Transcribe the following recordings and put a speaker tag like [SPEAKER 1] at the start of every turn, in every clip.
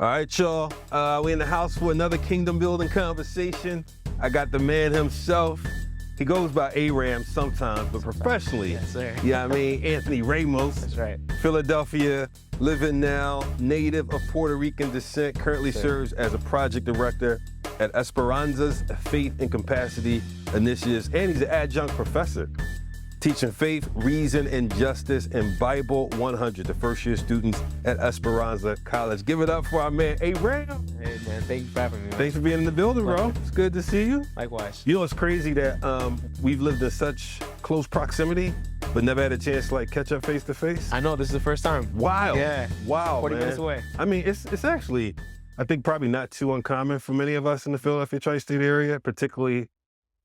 [SPEAKER 1] All right, y'all. We in the house for another kingdom building conversation. I got the man himself. He goes by Aram sometimes, but professionally,
[SPEAKER 2] Yes, sir.
[SPEAKER 1] yeah, I mean, Anthony Ramos.
[SPEAKER 2] That's right.
[SPEAKER 1] Philadelphia, living now, native of Puerto Rican descent, currently serves as a project director at Esperanza's Faith and Capacity Initiatives, and he's an adjunct professor teaching faith, reason, and justice in Bible 100 to first-year students at Esperanza College. Give it up for our man, Aram.
[SPEAKER 2] Hey, man, thank you for having me. Man.
[SPEAKER 1] Thanks for being in the building, bro.
[SPEAKER 2] Pleasure.
[SPEAKER 1] It's good to see you.
[SPEAKER 2] Likewise.
[SPEAKER 1] You know, it's crazy that we've lived in such close proximity, but never had a chance to like catch up face to face.
[SPEAKER 2] I know, this is the first time.
[SPEAKER 1] Wow.
[SPEAKER 2] Yeah.
[SPEAKER 1] Wow,
[SPEAKER 2] 40
[SPEAKER 1] man.
[SPEAKER 2] minutes away.
[SPEAKER 1] I mean, it's actually, I think probably not too uncommon for many of us in the Philadelphia tri-state area, particularly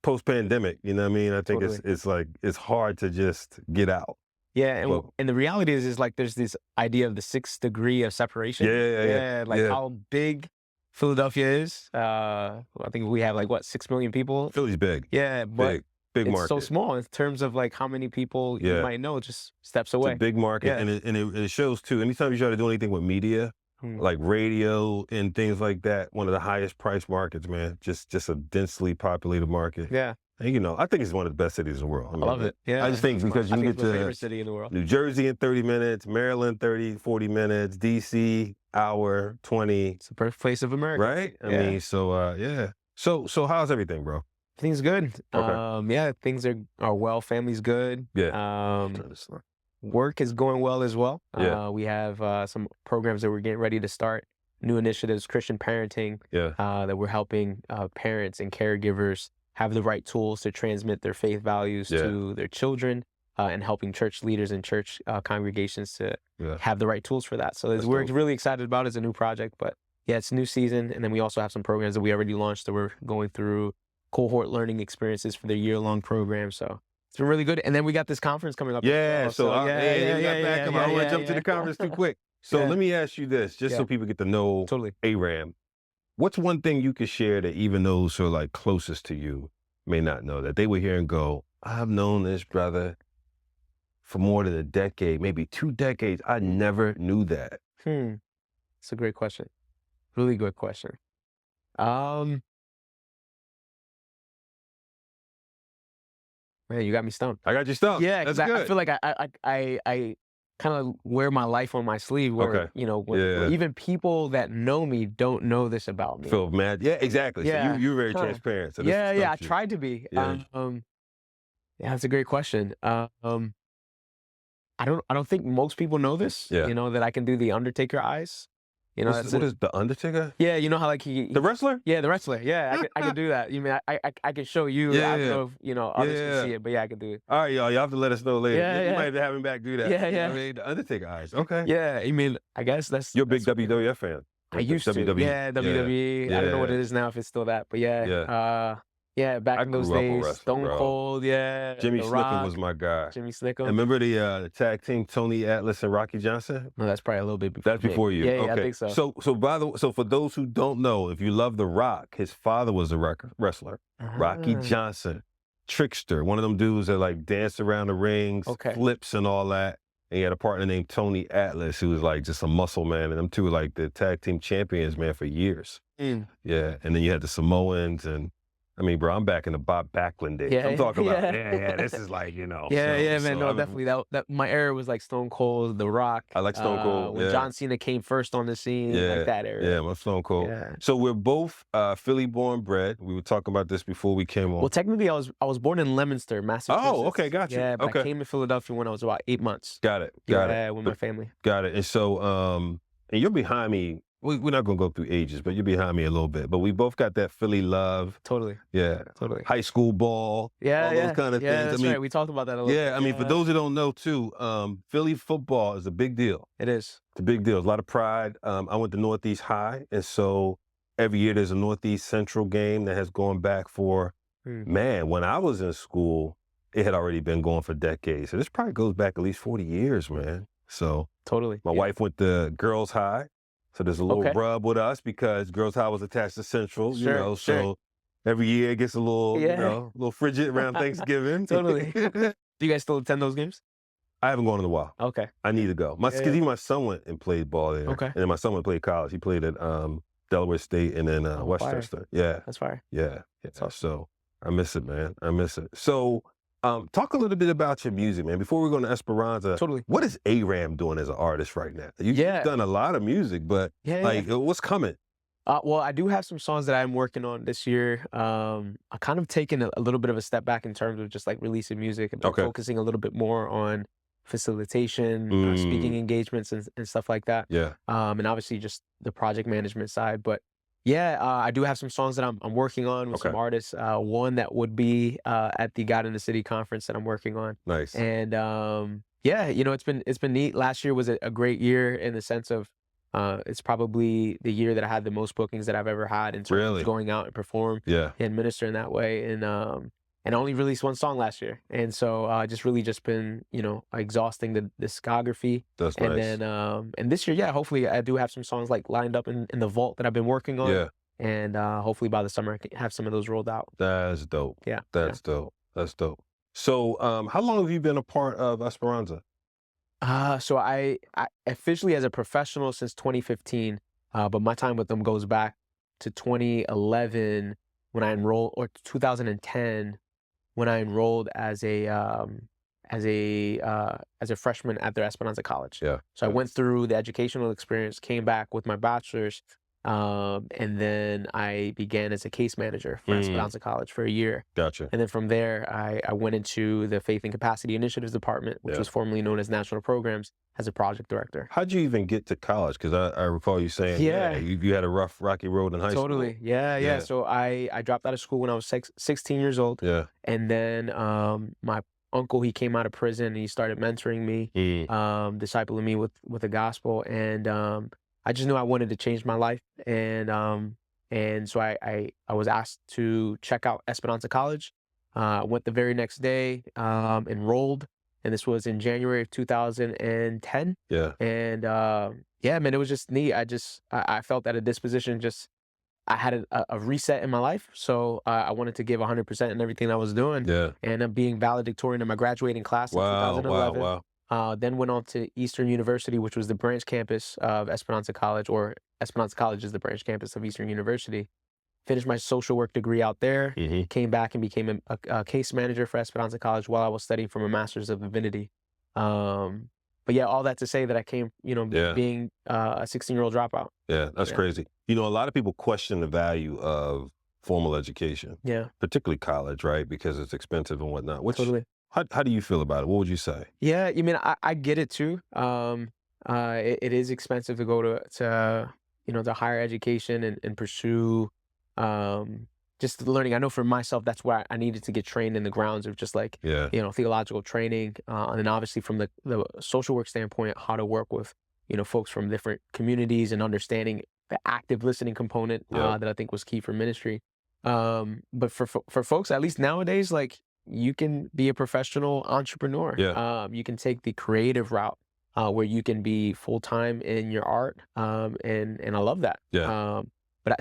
[SPEAKER 1] post-pandemic. You know what I mean? I think
[SPEAKER 2] Totally.
[SPEAKER 1] it's like, it's hard to just get out.
[SPEAKER 2] Yeah, and,
[SPEAKER 1] Well-
[SPEAKER 2] and the reality is like there's this idea of the 6th degree of separation.
[SPEAKER 1] Yeah.
[SPEAKER 2] Like
[SPEAKER 1] Yeah.
[SPEAKER 2] how big Philadelphia is. I think we have like, what, 6 million people?
[SPEAKER 1] Philly's big,
[SPEAKER 2] Yeah, but
[SPEAKER 1] big
[SPEAKER 2] it's
[SPEAKER 1] market.
[SPEAKER 2] so small in terms of like how many people
[SPEAKER 1] Yeah.
[SPEAKER 2] you might know just steps
[SPEAKER 1] It's
[SPEAKER 2] away.
[SPEAKER 1] a big market,
[SPEAKER 2] Yeah.
[SPEAKER 1] and it shows too. Anytime you try to do anything with media,
[SPEAKER 2] Hmm.
[SPEAKER 1] like radio and things like that, one of the highest price markets, man. Just a densely populated market.
[SPEAKER 2] Yeah,
[SPEAKER 1] And you know, I think it's one of the best cities in the world.
[SPEAKER 2] I love it. Yeah,
[SPEAKER 1] I just think because you
[SPEAKER 2] I
[SPEAKER 1] can
[SPEAKER 2] think
[SPEAKER 1] get
[SPEAKER 2] it's my
[SPEAKER 1] to
[SPEAKER 2] favorite city in the world.
[SPEAKER 1] New Jersey in 30 minutes, Maryland 30, 40 minutes, DC hour 20,
[SPEAKER 2] It's the birthplace of America.
[SPEAKER 1] right? I
[SPEAKER 2] Yeah.
[SPEAKER 1] mean, so yeah. So how's everything, bro?
[SPEAKER 2] Things good.
[SPEAKER 1] Okay.
[SPEAKER 2] Yeah, things are well. Family's good.
[SPEAKER 1] Yeah.
[SPEAKER 2] Work is going well as well.
[SPEAKER 1] Yeah.
[SPEAKER 2] We have some programs that we're getting ready to start. New initiatives, Christian parenting,
[SPEAKER 1] Yeah.
[SPEAKER 2] that we're helping parents and caregivers have the right tools to transmit their faith values
[SPEAKER 1] Yeah.
[SPEAKER 2] to their children, and helping church leaders and church congregations to
[SPEAKER 1] Yeah.
[SPEAKER 2] have the right tools for that. So
[SPEAKER 1] That's
[SPEAKER 2] we're
[SPEAKER 1] dope.
[SPEAKER 2] really excited about it. It's a new project, but yeah, it's a new season. And then we also have some programs that we already launched that we're going through cohort learning experiences for their year-long program. So it's been really good. And then we got this conference coming up. as
[SPEAKER 1] Yeah.
[SPEAKER 2] well.
[SPEAKER 1] So I don't want to
[SPEAKER 2] yeah,
[SPEAKER 1] jump to the conference too quick. So
[SPEAKER 2] Yeah.
[SPEAKER 1] let me ask you this, just so
[SPEAKER 2] Yeah.
[SPEAKER 1] people get to know
[SPEAKER 2] Totally.
[SPEAKER 1] Aram. What's one thing you could share that even those who are like closest to you may not know, that they would hear and go, I've known this brother for more than a decade, maybe 2 decades. I never knew that.
[SPEAKER 2] It's a great question. Really good question. Man, you got me stumped.
[SPEAKER 1] I got you stumped.
[SPEAKER 2] Yeah,
[SPEAKER 1] That's
[SPEAKER 2] because
[SPEAKER 1] good.
[SPEAKER 2] I feel like I kind of wear my life on my sleeve where,
[SPEAKER 1] Okay.
[SPEAKER 2] you know, where
[SPEAKER 1] Yeah.
[SPEAKER 2] even people that know me don't know this about me.
[SPEAKER 1] Feel mad. Yeah, exactly.
[SPEAKER 2] Yeah.
[SPEAKER 1] So you're very
[SPEAKER 2] Huh.
[SPEAKER 1] transparent. So this
[SPEAKER 2] Yeah, I
[SPEAKER 1] stumped you.
[SPEAKER 2] tried to be.
[SPEAKER 1] Yeah.
[SPEAKER 2] Yeah, that's a great question. I don't think most people know this.
[SPEAKER 1] Yeah.
[SPEAKER 2] You know, that I can do the Undertaker eyes. You know,
[SPEAKER 1] What is the Undertaker?
[SPEAKER 2] yeah, you know how like he
[SPEAKER 1] The wrestler?
[SPEAKER 2] yeah, the wrestler. Yeah, I could do that. You mean I can show you.
[SPEAKER 1] Yeah,
[SPEAKER 2] I don't
[SPEAKER 1] yeah.
[SPEAKER 2] know if, you know, others
[SPEAKER 1] Yeah.
[SPEAKER 2] can see it, but yeah, I could do it.
[SPEAKER 1] All right, y'all have to let us know later.
[SPEAKER 2] Yeah,
[SPEAKER 1] You
[SPEAKER 2] yeah.
[SPEAKER 1] might have him back do that.
[SPEAKER 2] Yeah, yeah.
[SPEAKER 1] I mean, the Undertaker eyes. Okay.
[SPEAKER 2] Yeah, I mean, I guess that's
[SPEAKER 1] You're a big
[SPEAKER 2] that's-
[SPEAKER 1] WWF fan.
[SPEAKER 2] I used to.
[SPEAKER 1] WWE.
[SPEAKER 2] Yeah, WWE. I don't know what
[SPEAKER 1] Yeah.
[SPEAKER 2] it is now if it's still that, but yeah.
[SPEAKER 1] Yeah.
[SPEAKER 2] Yeah, back
[SPEAKER 1] I
[SPEAKER 2] in those
[SPEAKER 1] grew up with
[SPEAKER 2] days,
[SPEAKER 1] wrestling,
[SPEAKER 2] Stone
[SPEAKER 1] bro.
[SPEAKER 2] Cold, yeah.
[SPEAKER 1] Jimmy
[SPEAKER 2] The
[SPEAKER 1] Snuka
[SPEAKER 2] Rock,
[SPEAKER 1] was my guy.
[SPEAKER 2] Jimmy
[SPEAKER 1] And
[SPEAKER 2] Snuka.
[SPEAKER 1] remember the tag team Tony Atlas and Rocky Johnson?
[SPEAKER 2] No, that's probably a little bit before.
[SPEAKER 1] That's before you.
[SPEAKER 2] Yeah,
[SPEAKER 1] okay.
[SPEAKER 2] I think so.
[SPEAKER 1] So for those who don't know, if you love The Rock, his father was a wrestler. Rocky
[SPEAKER 2] Ah.
[SPEAKER 1] Johnson, trickster, one of them dudes that like danced around the rings,
[SPEAKER 2] Okay.
[SPEAKER 1] flips and all that. And he had a partner named Tony Atlas, who was like just a muscle man. And them two were like the tag team champions, man, for years.
[SPEAKER 2] Mm.
[SPEAKER 1] Yeah. And then you had the Samoans and I mean, bro, I'm back in the Bob Backlund days.
[SPEAKER 2] Yeah,
[SPEAKER 1] I'm talking about,
[SPEAKER 2] yeah.
[SPEAKER 1] this is like, you know.
[SPEAKER 2] Yeah,
[SPEAKER 1] so-
[SPEAKER 2] yeah, man.
[SPEAKER 1] so
[SPEAKER 2] No,
[SPEAKER 1] I'm-
[SPEAKER 2] definitely. That my era was like Stone Cold, The Rock.
[SPEAKER 1] I like Stone Cold,
[SPEAKER 2] When
[SPEAKER 1] yeah.
[SPEAKER 2] John Cena came first on the scene,
[SPEAKER 1] Yeah,
[SPEAKER 2] like that era.
[SPEAKER 1] Yeah, I'm Stone Cold.
[SPEAKER 2] Yeah.
[SPEAKER 1] So we're both Philly born bred. We were talking about this before we came on.
[SPEAKER 2] Well, technically, I was born in Leominster, Massachusetts.
[SPEAKER 1] Oh, okay, gotcha.
[SPEAKER 2] Yeah, but I
[SPEAKER 1] Okay.
[SPEAKER 2] came to Philadelphia when I was about 8 months.
[SPEAKER 1] Got it.
[SPEAKER 2] Yeah, with my family.
[SPEAKER 1] Got it. And so, and you're behind me. We're not going to go through ages, but you're behind me a little bit. But we both got that Philly love.
[SPEAKER 2] Totally,
[SPEAKER 1] Yeah.
[SPEAKER 2] totally.
[SPEAKER 1] High school ball.
[SPEAKER 2] Yeah,
[SPEAKER 1] all
[SPEAKER 2] yeah.
[SPEAKER 1] those kind of
[SPEAKER 2] yeah,
[SPEAKER 1] things.
[SPEAKER 2] that's
[SPEAKER 1] I mean,
[SPEAKER 2] right. We talked about that a little
[SPEAKER 1] yeah,
[SPEAKER 2] bit.
[SPEAKER 1] I mean, for those who don't know too, Philly football is a big deal.
[SPEAKER 2] It is.
[SPEAKER 1] It's a big deal. It's a lot of pride. I went to Northeast High. And so every year there's a Northeast Central game that has gone back for, man, when I was in school, it had already been going for decades. So this probably goes back at least 40 years, man. So
[SPEAKER 2] Totally.
[SPEAKER 1] my
[SPEAKER 2] Yeah.
[SPEAKER 1] wife went to Girls High. So there's a little
[SPEAKER 2] Okay.
[SPEAKER 1] rub with us because Girls High was attached to Central, you
[SPEAKER 2] Sure,
[SPEAKER 1] know.
[SPEAKER 2] sure.
[SPEAKER 1] So every year it gets a little,
[SPEAKER 2] Yeah.
[SPEAKER 1] a little frigid around Thanksgiving.
[SPEAKER 2] Totally. Do you guys still attend those games?
[SPEAKER 1] I haven't gone in a while.
[SPEAKER 2] Okay.
[SPEAKER 1] I need to go. Because even my son went and played ball there.
[SPEAKER 2] Okay.
[SPEAKER 1] And then my son went and played college. He played at Delaware State and then Westchester. Yeah.
[SPEAKER 2] That's fire.
[SPEAKER 1] Yeah.
[SPEAKER 2] That's awesome.
[SPEAKER 1] So I miss it, man. I miss it. So talk a little bit about your music, man. Before we go to Esperanza,
[SPEAKER 2] Totally.
[SPEAKER 1] what is Aram doing as an artist right now? You've done a lot of music, but what's coming?
[SPEAKER 2] Well, I do have some songs that I'm working on this year. I kind of taken a little bit of a step back in terms of just like releasing music and focusing a little bit more on facilitation, speaking engagements and stuff like that.
[SPEAKER 1] Yeah.
[SPEAKER 2] And obviously just the project management side. But yeah, I do have some songs that I'm working on with some artists. One that would be at the God in the City conference that I'm working on.
[SPEAKER 1] Nice.
[SPEAKER 2] And yeah, you know, it's been neat. Last year was a great year in the sense of it's probably the year that I had the most bookings that I've ever had in terms of going out and perform and minister in that way. And I only released one song last year. And so just been, you know, exhausting the discography.
[SPEAKER 1] That's
[SPEAKER 2] and
[SPEAKER 1] nice.
[SPEAKER 2] then and this year, hopefully I do have some songs like lined up in the vault that I've been working on.
[SPEAKER 1] Yeah.
[SPEAKER 2] And hopefully by the summer I can have some of those rolled out.
[SPEAKER 1] That's dope.
[SPEAKER 2] Yeah.
[SPEAKER 1] That's dope. That's dope. So how long have you been a part of Esperanza?
[SPEAKER 2] So I officially as a professional since 2015, but my time with them goes back to 2011 when I enrolled, or 2010 when I enrolled as a freshman at their Esperanza College.
[SPEAKER 1] Yeah.
[SPEAKER 2] So I went through the educational experience, came back with my bachelor's, and then I began as a case manager for Esperanza College for a year.
[SPEAKER 1] Gotcha.
[SPEAKER 2] And then from there, I went into the Faith and Capacity Initiatives Department, which was formerly known as National Programs, as a project director.
[SPEAKER 1] How'd you even get to college? Because I recall you saying, you had a rough, rocky road in high school.
[SPEAKER 2] Totally. Yeah. So I dropped out of school when I was 16 years old.
[SPEAKER 1] Yeah.
[SPEAKER 2] And then my uncle, he came out of prison and he started mentoring me, discipling me with the gospel. And I just knew I wanted to change my life. And so I was asked to check out Esperanza College. I went the very next day, enrolled, and this was in January of 2010.
[SPEAKER 1] Yeah.
[SPEAKER 2] And yeah, man, it was just neat. I felt at a disposition, I had a reset in my life. So I wanted to give 100% in everything I was doing.
[SPEAKER 1] Yeah.
[SPEAKER 2] And I'm being valedictorian in my graduating class in 2011.
[SPEAKER 1] Wow.
[SPEAKER 2] Then went on to Eastern University, which was the branch campus of Esperanza College, or Esperanza College is the branch campus of Eastern University. Finished my social work degree out there, came back and became a case manager for Esperanza College while I was studying for my Master's of Divinity. But yeah, all that to say that I came, being a 16-year-old dropout.
[SPEAKER 1] Yeah, that's crazy. You know, a lot of people question the value of formal education.
[SPEAKER 2] Yeah.
[SPEAKER 1] Particularly college, right? Because it's expensive and whatnot.
[SPEAKER 2] Totally.
[SPEAKER 1] How do you feel about it? What would you say?
[SPEAKER 2] Yeah, I mean, I get it too. It is expensive to go to higher education and pursue just the learning. I know for myself, that's where I needed to get trained in the grounds of just like, theological training. And then obviously from the social work standpoint, how to work with, folks from different communities and understanding the active listening component that I think was key for ministry. But for folks, at least nowadays, like, you can be a professional entrepreneur.
[SPEAKER 1] Yeah.
[SPEAKER 2] You can take the creative route where you can be full-time in your art. And I love that.
[SPEAKER 1] Yeah.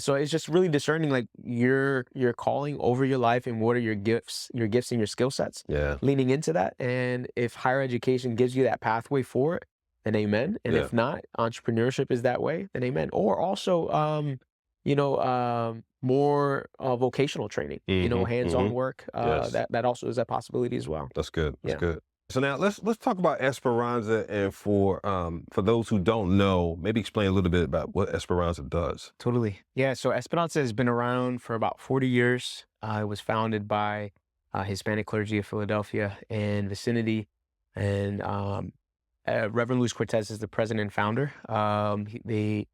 [SPEAKER 2] So it's just really discerning like your calling over your life and what are your gifts and your skill sets.
[SPEAKER 1] Yeah.
[SPEAKER 2] Leaning into that. And if higher education gives you that pathway for it, then amen. And if not, entrepreneurship is that way, then amen. Or also, more vocational training, hands-on work. That also is a possibility as well.
[SPEAKER 1] That's good. That's good. So now let's talk about Esperanza, and for those who don't know, maybe explain a little bit about what Esperanza does.
[SPEAKER 2] Totally. Yeah. So Esperanza has been around for about 40 years. It was founded by Hispanic clergy of Philadelphia and vicinity, and Reverend Luis Cortez is the president and founder. They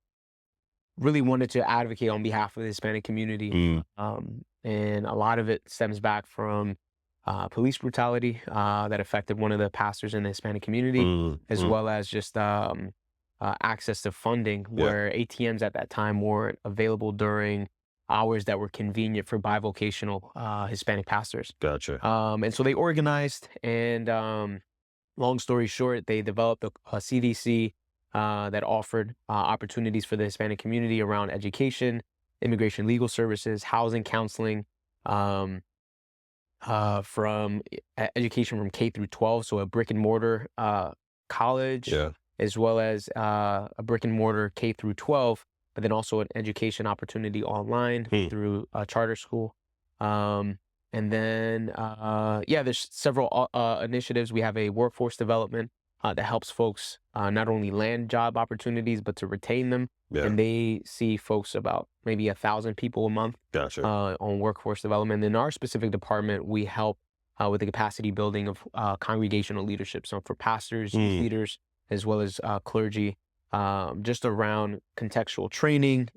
[SPEAKER 2] really wanted to advocate on behalf of the Hispanic community. And a lot of it stems back from police brutality that affected one of the pastors in the Hispanic community, as well as just access to funding, where ATMs at that time weren't available during hours that were convenient for bivocational Hispanic pastors.
[SPEAKER 1] Gotcha.
[SPEAKER 2] And so they organized, and long story short, they developed a CDC that offered opportunities for the Hispanic community around education, immigration legal services, housing, counseling. from education from K through 12, so a brick and mortar college,
[SPEAKER 1] Yeah.
[SPEAKER 2] as well as a brick and mortar K through 12, but then also an education opportunity online through a charter school. And then, there's several initiatives. We have a workforce development that helps folks not only land job opportunities, but to retain them.
[SPEAKER 1] Yeah.
[SPEAKER 2] And they see folks about maybe 1,000 people a month.
[SPEAKER 1] Gotcha.
[SPEAKER 2] On workforce development. In our specific department, we help with the capacity building of congregational leadership. So for pastors, youth leaders, as well as clergy, just around contextual training,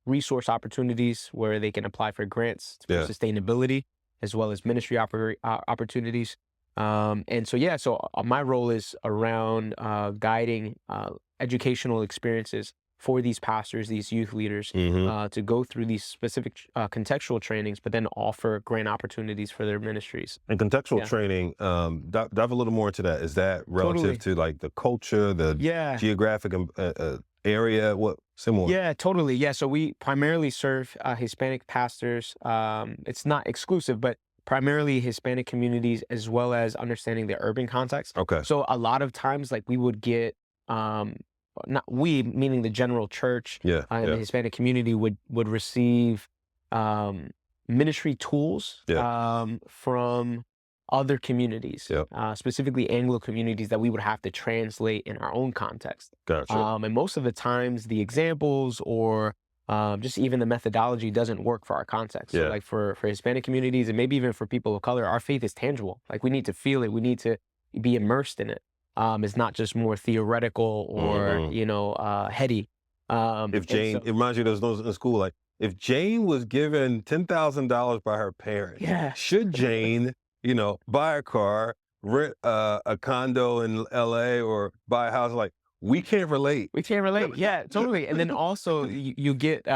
[SPEAKER 2] resource opportunities where they can apply for grants for sustainability, as well as ministry opportunities. And so my role is around guiding educational experiences for these pastors, these youth leaders, to go through these specific contextual trainings, but then offer grant opportunities for their ministries.
[SPEAKER 1] And contextual training, dive a little more into that. Is that relative to like the culture, the geographic area? What similar?
[SPEAKER 2] Yeah, totally. Yeah, so we primarily serve Hispanic pastors. It's not exclusive, but primarily Hispanic communities, as well as understanding the urban context.
[SPEAKER 1] Okay.
[SPEAKER 2] So a lot of times, like we would get, not we, meaning the general church and the Hispanic community would receive ministry tools from other communimies, specifically Anglo communities that we would have to translate in our own context.
[SPEAKER 1] Gotcha.
[SPEAKER 2] And most of the times the examples or just even the methodology doesn't work for our context. So like for Hispanic communities and maybe even for people of color, our faith is tangible. Like we need to feel it. We need to be immersed in it. It's not just more theoretical or, heady.
[SPEAKER 1] If Jane, it reminds you of those in school, like if Jane was given $10,000 by her parents, should Jane, buy a car, rent a condo in LA or buy a house? Like, we can't relate.
[SPEAKER 2] We can't relate. Yeah, totally. And then also you get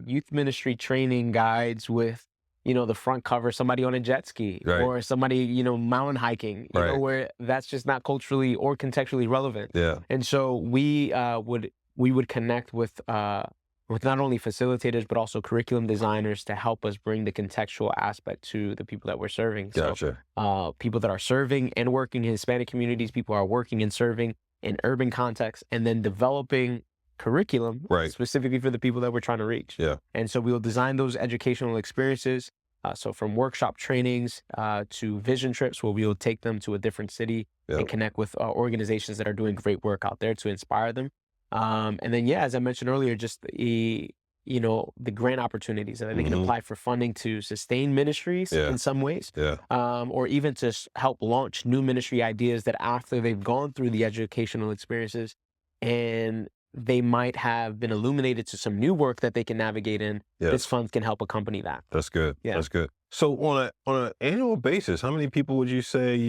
[SPEAKER 2] youth ministry training guides with, the front cover, somebody on a jet ski or somebody, mountain hiking, where that's just not culturally or contextually relevant.
[SPEAKER 1] Yeah.
[SPEAKER 2] And so we would connect with not only facilitators, but also curriculum designers to help us bring the contextual aspect to the people that we're serving.
[SPEAKER 1] Gotcha.
[SPEAKER 2] So people that are serving and working in Hispanic communities, people are working and serving in urban contexts, and then developing curriculum specifically for the people that we're trying to reach.
[SPEAKER 1] Yeah.
[SPEAKER 2] And so we will design those educational experiences. So from workshop trainings to vision trips where we will take them to a different city and connect with organizations that are doing great work out there to inspire them. And then, as I mentioned earlier, just the grant opportunities that they can apply for funding to sustain ministries in some ways, or even to help launch new ministry ideas that after they've gone through the educational experiences and they might have been illuminated to some new work that they can navigate in, this fund can help accompany that.
[SPEAKER 1] That's good. Yeah. That's good. So on an annual basis, how many people would you say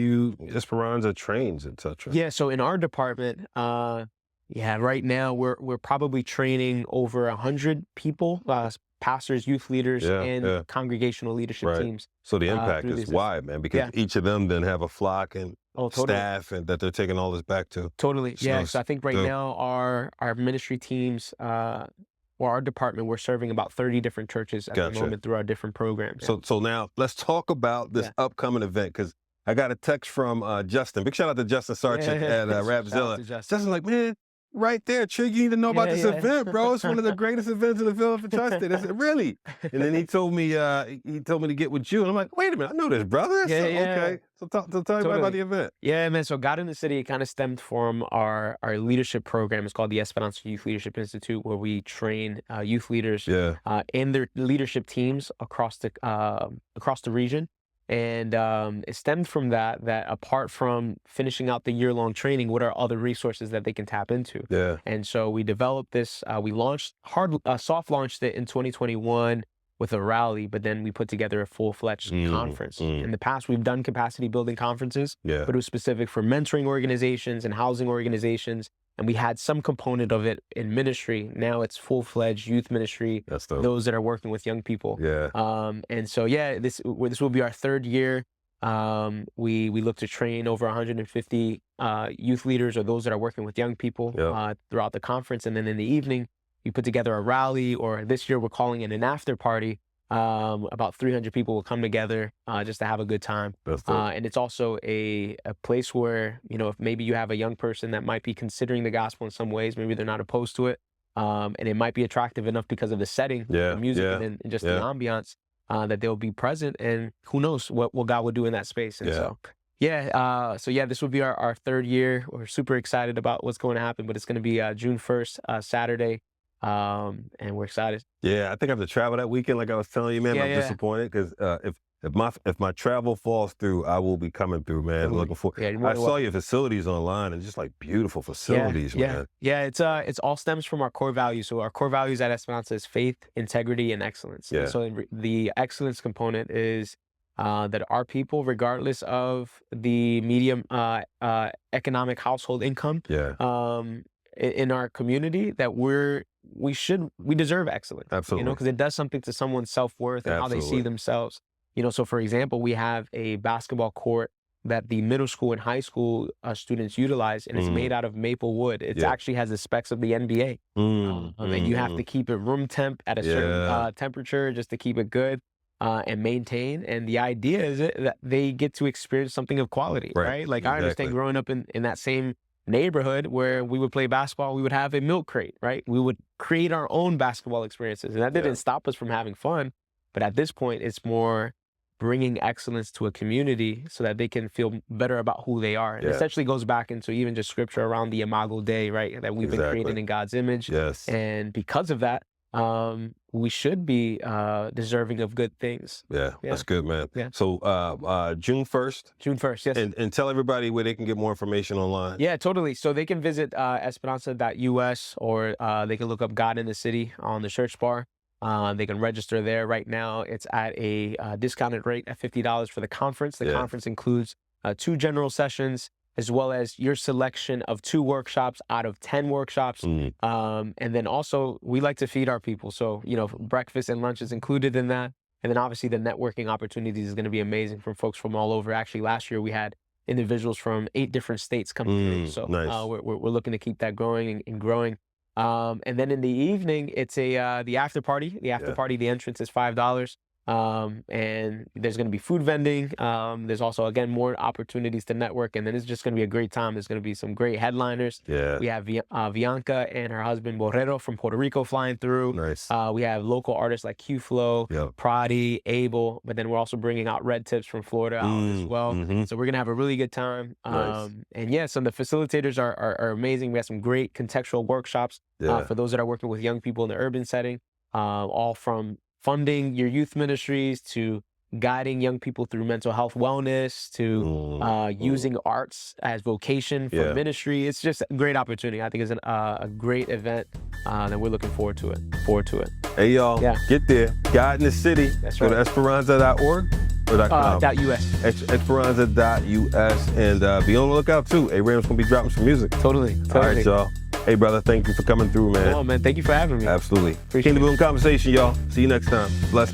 [SPEAKER 1] Esperanza trains, et cetera?
[SPEAKER 2] Yeah, so in our department, right now we're probably training over 100 people, pastors, youth leaders, and congregational leadership teams.
[SPEAKER 1] So the impact is wide, man, because each of them then have a flock and staff and that they're taking all this back to.
[SPEAKER 2] Totally. So I think right now our ministry teams, or our department, we're serving about 30 different churches at the moment through our different programs.
[SPEAKER 1] So now let's talk about this upcoming event, because I got a text from Justin. Big shout out to Justin Sarchik at Rapzilla. Justin's like, man, right there, Trig, you need to know about this event, bro. It's one of the greatest events in the Philadelphia Tri-State. I said, really? And then he told me to get with you. And I'm like, wait a minute, I know this, brother. Okay. So tell me about the event.
[SPEAKER 2] Yeah, man. So God in the City, it kind of stemmed from our leadership program. It's called the Esperanza Youth Leadership Institute, where we train youth leaders and their leadership teams across the region. And it stemmed from that apart from finishing out the year-long training, what are other resources that they can tap into?
[SPEAKER 1] Yeah.
[SPEAKER 2] And so we developed this, we soft launched it in 2021 with a rally, but then we put together a full-fledged conference. In the past, we've done capacity building conferences, but it was specific for mentoring organizations and housing organizations. And we had some component of it in ministry. Now it's full-fledged youth ministry.
[SPEAKER 1] That's dope.
[SPEAKER 2] Those that are working with young people.
[SPEAKER 1] Yeah.
[SPEAKER 2] And so, this will be our third year. We look to train over 150 youth leaders or those that are working with young people throughout the conference. And then in the evening, we put together a rally, or this year we're calling it an after party, About 300 people will come together just to have a good time. And it's also a place where, you know, if maybe you have a young person that might be considering the gospel in some ways, maybe they're not opposed to it, and it might be attractive enough because of the setting, the music, and just the ambiance, that they'll be present, and who knows what God will do in that space. And so this will be our third year. We're super excited about what's going to happen, but it's going to be June 1st, Saturday. And we're excited.
[SPEAKER 1] Yeah, I think I have to travel that weekend, like I was telling you, man. I'm disappointed because if my travel falls through, I will be coming through, man. Looking forward. I saw your facilities online, and just like beautiful facilities, man.
[SPEAKER 2] Yeah, it's all stems from our core values. So our core values at Esperanza is faith, integrity, and excellence.
[SPEAKER 1] Yeah.
[SPEAKER 2] And so the excellence component is that our people, regardless of the medium economic household income, in our community, that we deserve excellence.
[SPEAKER 1] Absolutely.
[SPEAKER 2] You know, because it does something to someone's self-worth and how they see themselves. You know, so for example, we have a basketball court that the middle school and high school students utilize, and it's made out of maple wood. It actually has the specs of the NBA. And you have to keep it room temp at a certain temperature just to keep it good and maintain. And the idea is that they get to experience something of quality, right? Like I understand growing up in that same neighborhood where we would play basketball, we would have a milk crate, right? We would create our own basketball experiences, and that didn't stop us from having fun. But at this point, it's more bringing excellence to a community so that they can feel better about who they are. And essentially goes back into even just scripture around the Imago Dei, right? That we've been created in God's image. And because of that, we should be deserving of good things.
[SPEAKER 1] That's good, man. So June 1st?
[SPEAKER 2] June 1st, yes.
[SPEAKER 1] And tell everybody where they can get more information online.
[SPEAKER 2] Yeah, totally. So they can visit esperanza.us, or they can look up God in the City on the search bar. They can register there. Right now, it's at a discounted rate at $50 for the conference. The conference includes 2 general sessions, as well as your selection of 2 workshops out of 10 workshops. And then also, we like to feed our people. So, you know, breakfast and lunch is included in that. And then obviously the networking opportunities is going to be amazing from folks from all over. Actually, last year we had individuals from 8 different states coming through. So we're looking to keep that growing and growing. And then in the evening, it's the after party. The after party, the entrance is $5. And there's going to be food vending. There's also, again, more opportunities to network, and then it's just going to be a great time. There's going to be some great headliners. We have Bianca and her husband Borrero from Puerto Rico flying through. We have local artists like Q-Flow, Pradi, Abel, but then we're also bringing out Red Tips from Florida as well. So we're going to have a really good time. And yeah, so the facilitators are amazing. We have some great contextual workshops for those that are working with young people in the urban setting, all from funding your youth ministries to guiding young people through mental health wellness to using arts as vocation for ministry. It's just a great opportunity. I think it's a great event that we're looking forward to it.
[SPEAKER 1] Hey, y'all, get there. God in the City.
[SPEAKER 2] That's
[SPEAKER 1] Go to esperanza.org or
[SPEAKER 2] .us.
[SPEAKER 1] Esperanza.us, and be on the lookout too. Rams gonna be dropping some music.
[SPEAKER 2] Totally.
[SPEAKER 1] All right, y'all. Hey, brother, thank you for coming through, man.
[SPEAKER 2] Oh, man, thank you for having me.
[SPEAKER 1] Absolutely.
[SPEAKER 2] Appreciate
[SPEAKER 1] Kingdom Boom Conversation, y'all. See you next time. Bless.